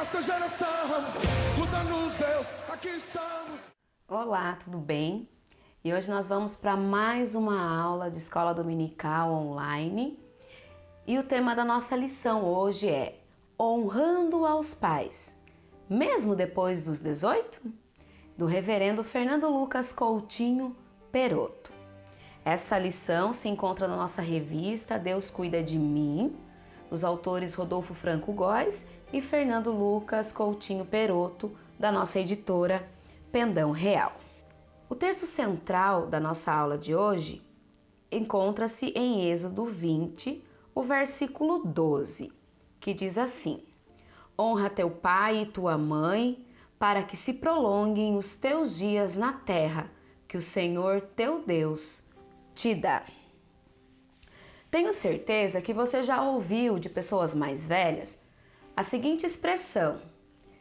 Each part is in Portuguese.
nossa geração, usa-nos Deus, aqui estamos. Olá, tudo bem? E hoje nós vamos para mais uma aula de escola dominical online. E o tema da nossa lição hoje é honrando aos pais, mesmo depois dos 18? Do reverendo Fernando Lucas Coutinho Peroto. Essa lição se encontra na nossa revista Deus Cuida de Mim, dos autores Rodolfo Franco Góes e Fernando Lucas Coutinho Peroto, da nossa editora Pendão Real. O texto central da nossa aula de hoje encontra-se em Êxodo 20, o versículo 12, que diz assim: honra teu pai e tua mãe, para que se prolonguem os teus dias na terra que o Senhor teu Deus te dá. Tenho certeza que você já ouviu de pessoas mais velhas a seguinte expressão: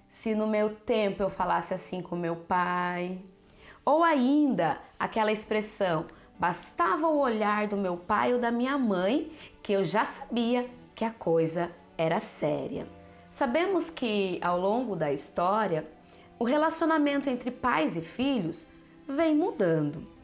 se no meu tempo eu falasse assim com meu pai. Ou ainda aquela expressão: bastava o olhar do meu pai ou da minha mãe que eu já sabia que a coisa era séria. Sabemos que ao longo da história o relacionamento entre pais e filhos vem mudando.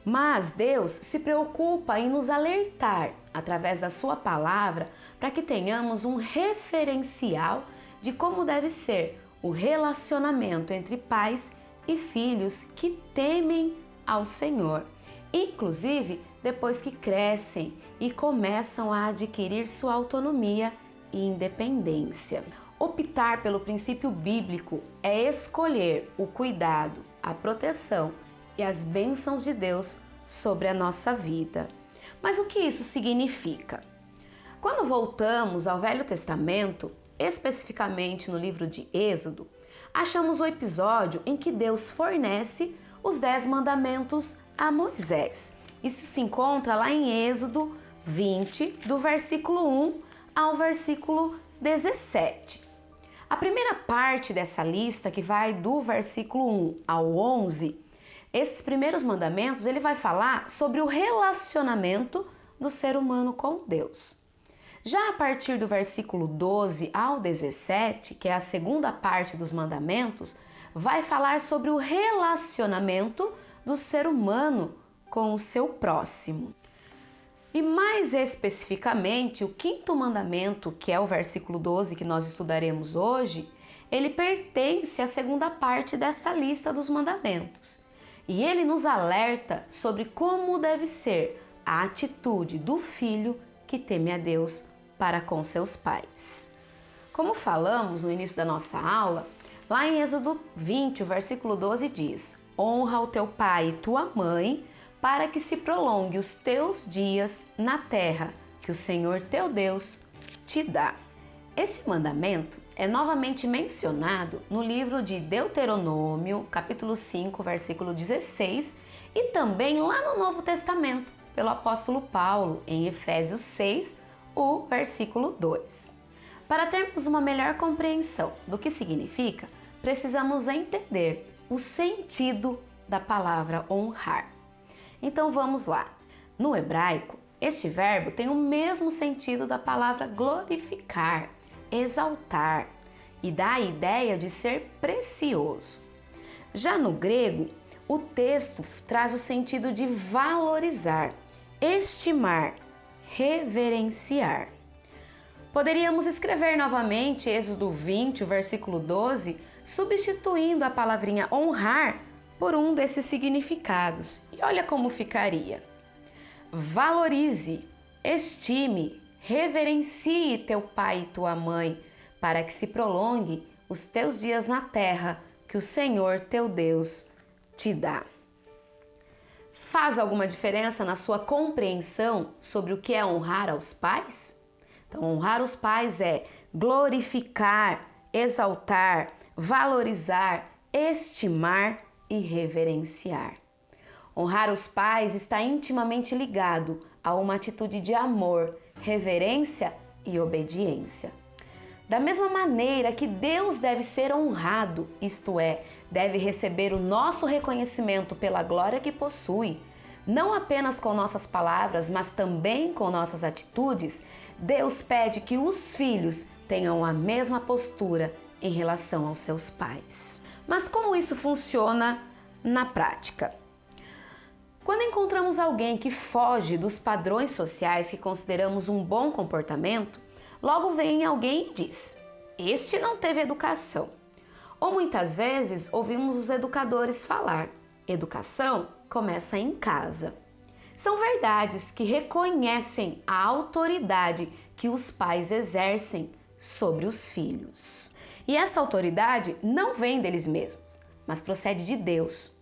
Mas Deus se preocupa em nos alertar através da sua palavra para que tenhamos um referencial de como deve ser o relacionamento entre pais e filhos que temem ao Senhor, inclusive depois que crescem e começam a adquirir sua autonomia e independência. Optar pelo princípio bíblico é escolher o cuidado, a proteção e as bênçãos de Deus sobre a nossa vida. Mas o que isso significa? Quando voltamos ao Velho Testamento, especificamente no livro de Êxodo, achamos o episódio em que Deus fornece os 10 mandamentos a Moisés. Isso se encontra lá em Êxodo 20, do versículo 1 ao versículo 17. A primeira parte dessa lista, que vai do versículo 1 ao 11, esses primeiros mandamentos, ele vai falar sobre o relacionamento do ser humano com Deus. Já a partir do versículo 12 ao 17, que é a segunda parte dos mandamentos, vai falar sobre o relacionamento do ser humano com o seu próximo. E mais especificamente, o quinto mandamento, que é o versículo 12 que nós estudaremos hoje, ele pertence à segunda parte dessa lista dos mandamentos. E ele nos alerta sobre como deve ser a atitude do filho que teme a Deus para com seus pais. Como falamos no início da nossa aula, lá em Êxodo 20, o versículo 12 diz: honra o teu pai e tua mãe, para que se prolongue os teus dias na terra que o Senhor teu Deus te dá. Esse mandamento é novamente mencionado no livro de Deuteronômio, capítulo 5, versículo 16, e também lá no Novo Testamento, pelo apóstolo Paulo, em Efésios 6, o versículo 2. Para termos uma melhor compreensão do que significa, precisamos entender o sentido da palavra honrar. Então vamos lá. No hebraico, este verbo tem o mesmo sentido da palavra glorificar, exaltar, e dá a ideia de ser precioso. Já no grego, o texto traz o sentido de valorizar, estimar, reverenciar. Poderíamos escrever novamente Êxodo 20, o versículo 12, substituindo a palavrinha honrar por um desses significados. E olha como ficaria: valorize, estime, reverencie teu pai e tua mãe, para que se prolongue os teus dias na terra que o Senhor teu Deus te dá. Faz alguma diferença na sua compreensão sobre o que é honrar aos pais? Então, honrar os pais é glorificar, exaltar, valorizar, estimar e reverenciar. Honrar os pais está intimamente ligado a uma atitude de amor, reverência e obediência. Da mesma maneira que Deus deve ser honrado, isto é, deve receber o nosso reconhecimento pela glória que possui, não apenas com nossas palavras, mas também com nossas atitudes, Deus pede que os filhos tenham a mesma postura em relação aos seus pais. Mas como isso funciona na prática? Quando encontramos alguém que foge dos padrões sociais que consideramos um bom comportamento, logo vem alguém e diz: "Este não teve educação." Ou muitas vezes ouvimos os educadores falar: "Educação começa em casa." São verdades que reconhecem a autoridade que os pais exercem sobre os filhos. E essa autoridade não vem deles mesmos, mas procede de Deus.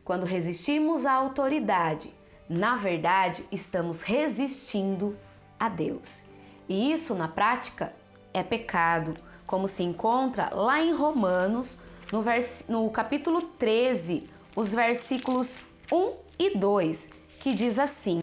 Quando resistimos à autoridade, na verdade, estamos resistindo a Deus. E isso, na prática, é pecado, como se encontra lá em Romanos, no capítulo 13, os versículos 1 e 2, que diz assim: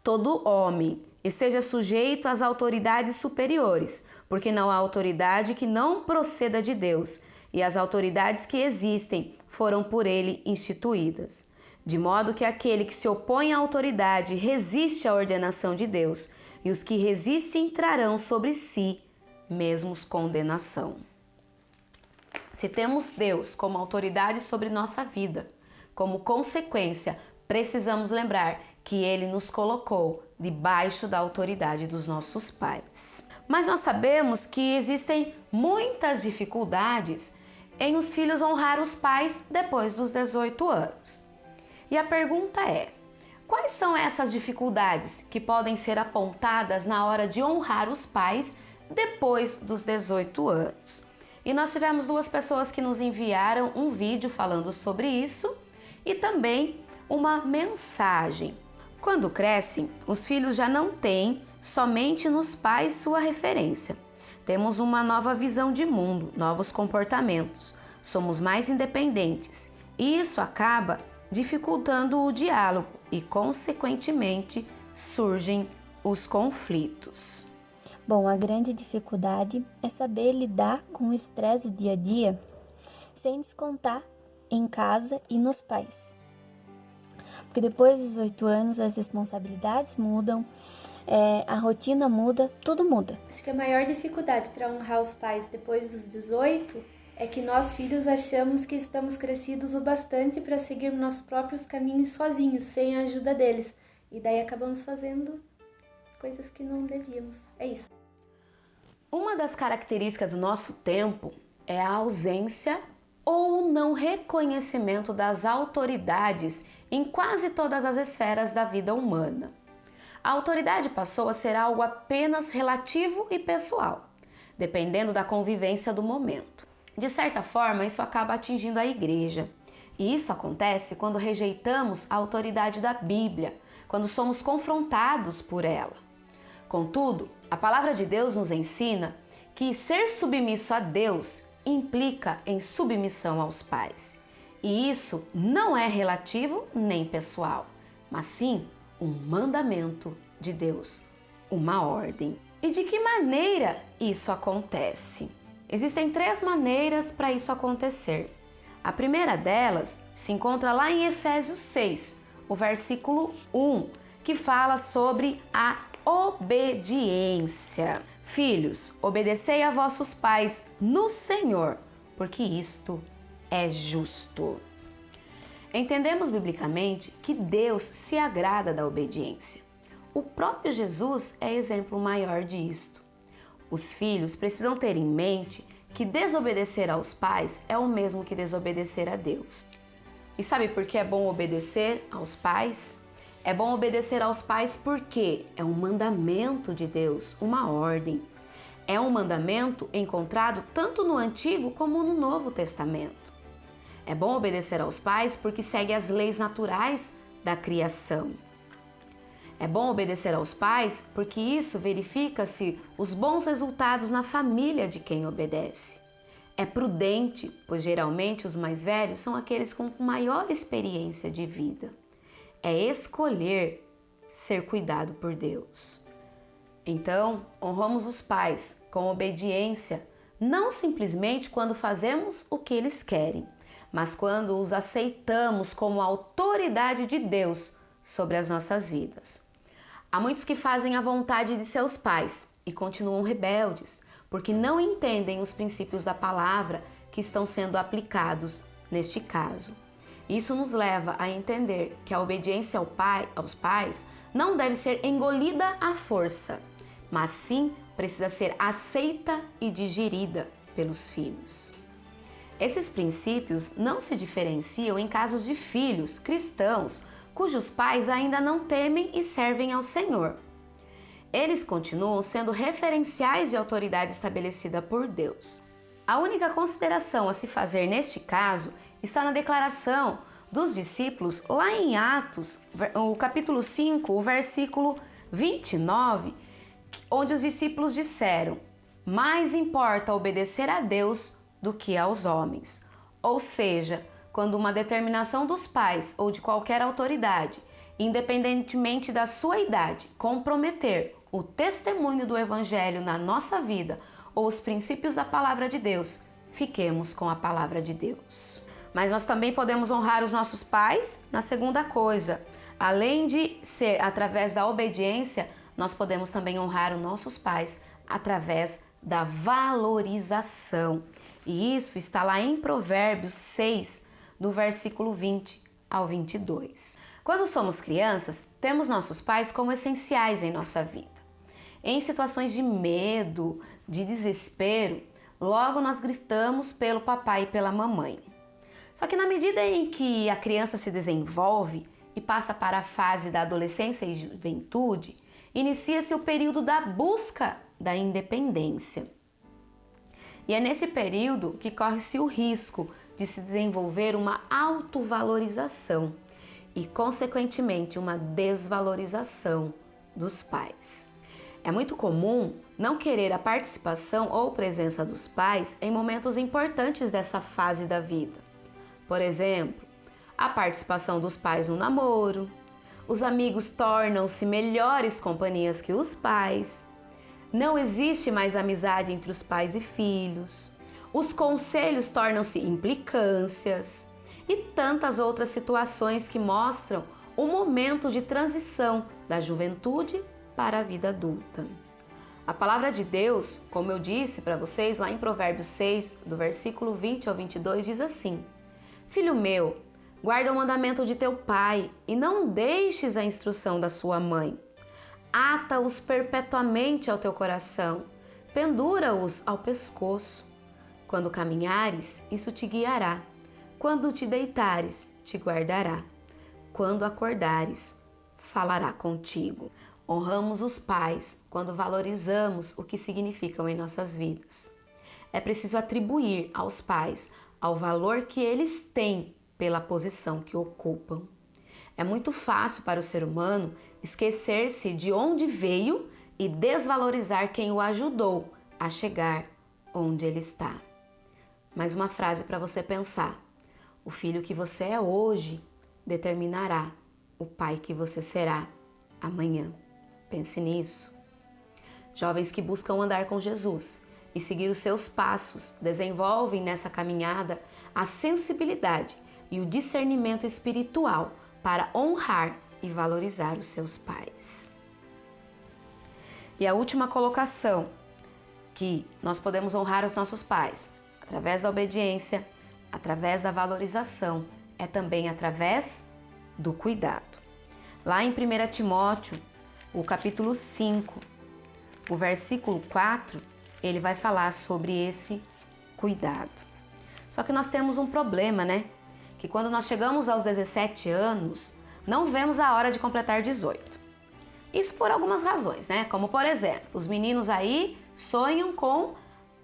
"Todo homem esteja sujeito às autoridades superiores, porque não há autoridade que não proceda de Deus, e as autoridades que existem foram por ele instituídas. De modo que aquele que se opõe à autoridade resiste à ordenação de Deus, e os que resistem trarão sobre si mesmos condenação." Se temos Deus como autoridade sobre nossa vida, como consequência, precisamos lembrar que Ele nos colocou debaixo da autoridade dos nossos pais. Mas nós sabemos que existem muitas dificuldades em os filhos honrar os pais depois dos 18 anos. E a pergunta é: quais são essas dificuldades que podem ser apontadas na hora de honrar os pais depois dos 18 anos? E nós tivemos duas pessoas que nos enviaram um vídeo falando sobre isso e também uma mensagem. Quando crescem, os filhos já não têm somente nos pais sua referência. Temos uma nova visão de mundo, novos comportamentos. Somos mais independentes e isso acaba dificultando o diálogo e, consequentemente, surgem os conflitos. Bom, a grande dificuldade é saber lidar com o estresse do dia a dia sem descontar em casa e nos pais. Porque depois dos 18 anos as responsabilidades mudam, a rotina muda, tudo muda. Acho que a maior dificuldade para honrar os pais depois dos 18 é que nós filhos achamos que estamos crescidos o bastante para seguir nossos próprios caminhos sozinhos, sem a ajuda deles. E daí acabamos fazendo coisas que não devíamos. É isso. Uma das características do nosso tempo é a ausência ou não reconhecimento das autoridades em quase todas as esferas da vida humana. A autoridade passou a ser algo apenas relativo e pessoal, dependendo da convivência do momento. De certa forma, isso acaba atingindo a igreja. E isso acontece quando rejeitamos a autoridade da Bíblia, quando somos confrontados por ela. Contudo, a palavra de Deus nos ensina que ser submisso a Deus implica em submissão aos pais. E isso não é relativo nem pessoal, mas sim um mandamento de Deus, uma ordem. E de que maneira isso acontece? Existem 3 maneiras para isso acontecer. A primeira delas se encontra lá em Efésios 6, o versículo 1, que fala sobre a obediência. Filhos, obedecei a vossos pais no Senhor, porque isto é justo. Entendemos biblicamente que Deus se agrada da obediência. O próprio Jesus é exemplo maior disto. Os filhos precisam ter em mente que desobedecer aos pais é o mesmo que desobedecer a Deus. E sabe por que é bom obedecer aos pais? É bom obedecer aos pais porque é um mandamento de Deus, uma ordem. É um mandamento encontrado tanto no Antigo como no Novo Testamento. É bom obedecer aos pais porque segue as leis naturais da criação. É bom obedecer aos pais porque isso verifica-se os bons resultados na família de quem obedece. É prudente, pois geralmente os mais velhos são aqueles com maior experiência de vida. É escolher ser cuidado por Deus. Então, honramos os pais com obediência, não simplesmente quando fazemos o que eles querem, mas quando os aceitamos como autoridade de Deus sobre as nossas vidas. Há muitos que fazem a vontade de seus pais e continuam rebeldes, porque não entendem os princípios da palavra que estão sendo aplicados neste caso. Isso nos leva a entender que a obediência aos pais não deve ser engolida à força, mas sim precisa ser aceita e digerida pelos filhos. Esses princípios não se diferenciam em casos de filhos cristãos cujos pais ainda não temem e servem ao Senhor. Eles continuam sendo referenciais de autoridade estabelecida por Deus. A única consideração a se fazer neste caso está na declaração dos discípulos lá em Atos, o capítulo 5, o versículo 29, onde os discípulos disseram: mais importa obedecer a Deus do que aos homens. Ou seja, quando uma determinação dos pais ou de qualquer autoridade, independentemente da sua idade, comprometer o testemunho do Evangelho na nossa vida ou os princípios da palavra de Deus, fiquemos com a palavra de Deus. Mas nós também podemos honrar os nossos pais na segunda coisa. Além de ser através da obediência, nós podemos também honrar os nossos pais através da valorização. E isso está lá em Provérbios 6, do versículo 20 ao 22. Quando somos crianças, temos nossos pais como essenciais em nossa vida. Em situações de medo, de desespero, logo nós gritamos pelo papai e pela mamãe. Só que na medida em que a criança se desenvolve e passa para a fase da adolescência e juventude, inicia-se o período da busca da independência. E é nesse período que corre-se o risco de se desenvolver uma autovalorização e, consequentemente, uma desvalorização dos pais. É muito comum não querer a participação ou presença dos pais em momentos importantes dessa fase da vida. Por exemplo, a participação dos pais no namoro, os amigos tornam-se melhores companhias que os pais, não existe mais amizade entre os pais e filhos, os conselhos tornam-se implicâncias e tantas outras situações que mostram o momento de transição da juventude para a vida adulta. A palavra de Deus, como eu disse para vocês lá em Provérbios 6, do versículo 20 ao 22, diz assim: Filho meu, guarda o mandamento de teu pai e não deixes a instrução da sua mãe. Ata-os perpetuamente ao teu coração, pendura-os ao pescoço. Quando caminhares, isso te guiará. Quando te deitares, te guardará. Quando acordares, falará contigo. Honramos os pais quando valorizamos o que significam em nossas vidas. É preciso atribuir aos pais ao valor que eles têm pela posição que ocupam. É muito fácil para o ser humano esquecer-se de onde veio e desvalorizar quem o ajudou a chegar onde ele está. Mais uma frase para você pensar: o filho que você é hoje determinará o pai que você será amanhã. Pense nisso. Jovens que buscam andar com Jesus e seguir os seus passos desenvolvem nessa caminhada a sensibilidade e o discernimento espiritual para honrar e valorizar os seus pais. E a última colocação, que nós podemos honrar os nossos pais através da obediência, através da valorização, é também através do cuidado. Lá em 1 Timóteo, o capítulo 5, o versículo 4, ele vai falar sobre esse cuidado. Só que nós temos um problema, né? Que quando nós chegamos aos 17 anos, não vemos a hora de completar 18. Isso por algumas razões, né? Como, por exemplo, os meninos aí sonham com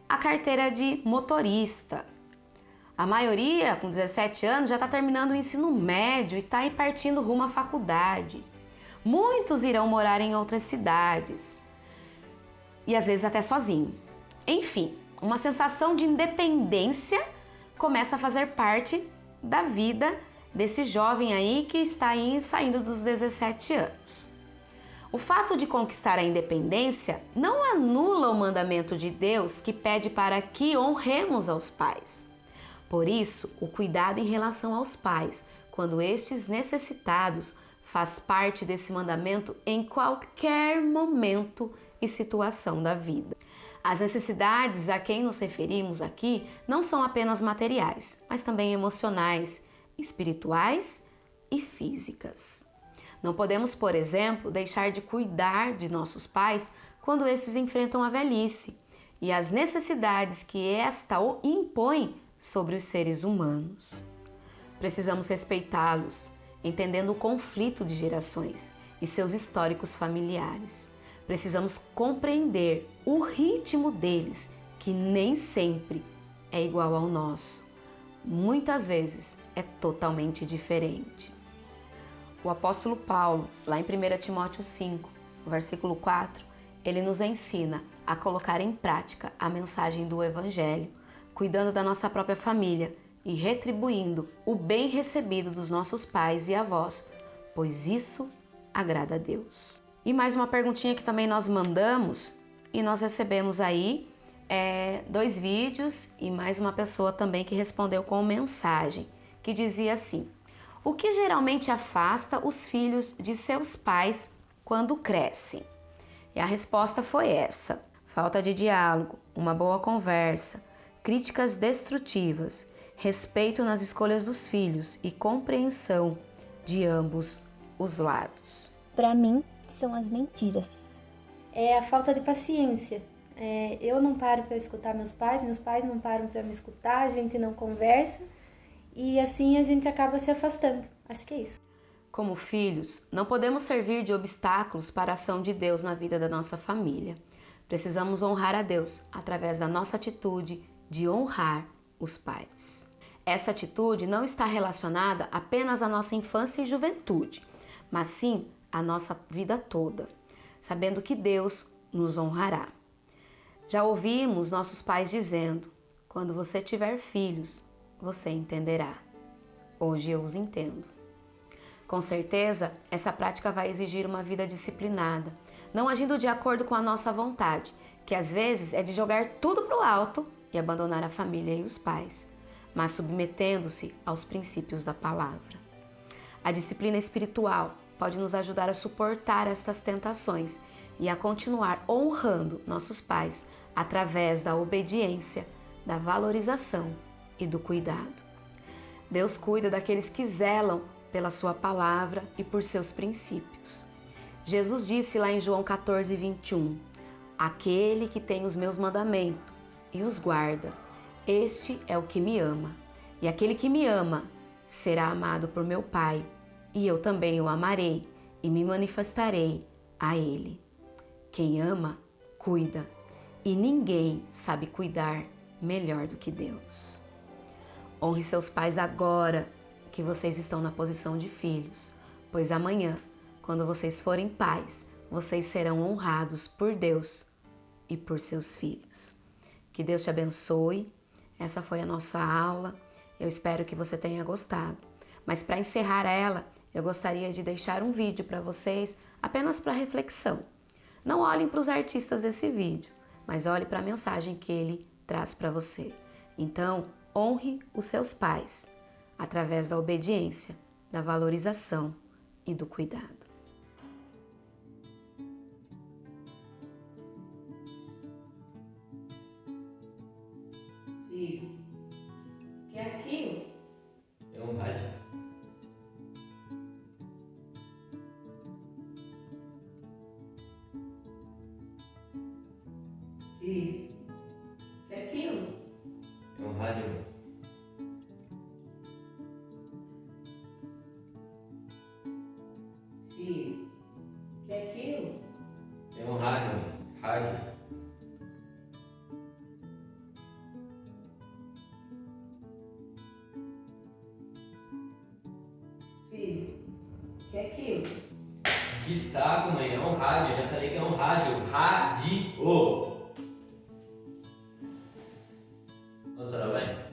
a carteira de motorista. A maioria, com 17 anos, já está terminando o ensino médio, está aí partindo rumo à faculdade. Muitos irão morar em outras cidades e às vezes até sozinho. Enfim, uma sensação de independência começa a fazer parte da vida desse jovem aí que está aí saindo dos 17 anos. O fato de conquistar a independência não anula o mandamento de Deus que pede para que honremos aos pais. Por isso, o cuidado em relação aos pais, quando estes necessitados, faz parte desse mandamento em qualquer momento e situação da vida. As necessidades a quem nos referimos aqui não são apenas materiais, mas também emocionais, espirituais e físicas. Não podemos, por exemplo, deixar de cuidar de nossos pais quando esses enfrentam a velhice e as necessidades que esta impõe sobre os seres humanos. Precisamos respeitá-los, entendendo o conflito de gerações e seus históricos familiares. Precisamos compreender o ritmo deles, que nem sempre é igual ao nosso. Muitas vezes é totalmente diferente. O apóstolo Paulo, lá em 1 Timóteo 5, versículo 4, ele nos ensina a colocar em prática a mensagem do Evangelho, cuidando da nossa própria família e retribuindo o bem recebido dos nossos pais e avós, pois isso agrada a Deus. E mais uma perguntinha que também nós mandamos e nós recebemos aí 2 vídeos e mais uma pessoa também que respondeu com mensagem, que dizia assim: o que geralmente afasta os filhos de seus pais quando crescem? E a resposta foi essa: falta de diálogo, uma boa conversa, críticas destrutivas, respeito nas escolhas dos filhos e compreensão de ambos os lados. Para mim, são as mentiras. É a falta de paciência. Eu não paro para escutar meus pais não param para me escutar, a gente não conversa e assim a gente acaba se afastando. Acho que é isso. Como filhos, não podemos servir de obstáculos para a ação de Deus na vida da nossa família. Precisamos honrar a Deus através da nossa atitude de honrar os pais. Essa atitude não está relacionada apenas à nossa infância e juventude, mas sim à nossa vida toda, sabendo que Deus nos honrará. Já ouvimos nossos pais dizendo: quando você tiver filhos, você entenderá. Hoje eu os entendo. Com certeza, essa prática vai exigir uma vida disciplinada, não agindo de acordo com a nossa vontade, que às vezes é de jogar tudo para o alto e abandonar a família e os pais, mas submetendo-se aos princípios da palavra. A disciplina espiritual pode nos ajudar a suportar estas tentações e a continuar honrando nossos pais através da obediência, da valorização e do cuidado. Deus cuida daqueles que zelam pela sua palavra e por seus princípios. Jesus disse lá em João 14, 21, aquele que tem os meus mandamentos e os guarda, este é o que me ama. E aquele que me ama será amado por meu Pai, e eu também o amarei e me manifestarei a ele. Quem ama, cuida, e ninguém sabe cuidar melhor do que Deus. Honre seus pais agora que vocês estão na posição de filhos, pois amanhã, quando vocês forem pais, vocês serão honrados por Deus e por seus filhos. Que Deus te abençoe. Essa foi a nossa aula. Eu espero que você tenha gostado. Mas para encerrar ela, eu gostaria de deixar um vídeo para vocês apenas para reflexão. Não olhem para os artistas desse vídeo, mas olhe para a mensagem que ele traz para você. Então, honre os seus pais através da obediência, da valorização e do cuidado. Filho, que é aquilo? É um rádio. Filho, que é aquilo? É um rádio. Filho, que é aquilo? É um rádio. Rádio. Filho, que é aquilo? Que saco, mãe. É um rádio. Eu já falei que é um rádio. Rádio. Doutora, vai?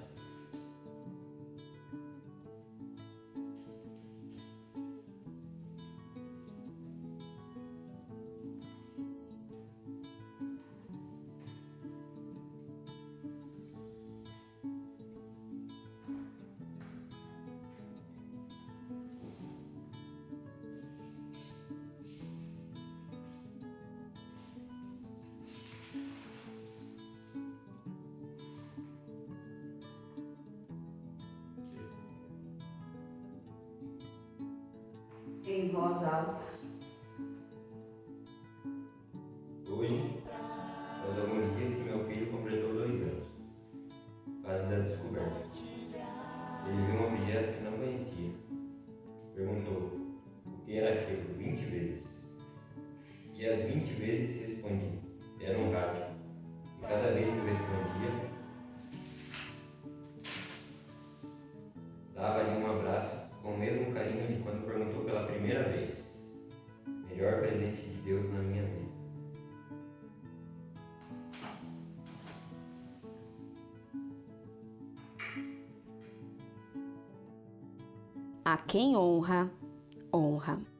em voz alta. Hoje nós alguns dias que meu filho completou 2 anos, fase da descoberta. Ele viu um objeto que não conhecia. Perguntou o que era aquilo 20 vezes. E as 20 vezes respondi. Era um rádio. E cada vez que eu respondia, dava-lhe um abraço com o mesmo carinho de quando perguntou pela primeira vez. Melhor presente de Deus na minha vida. A quem honra, honra.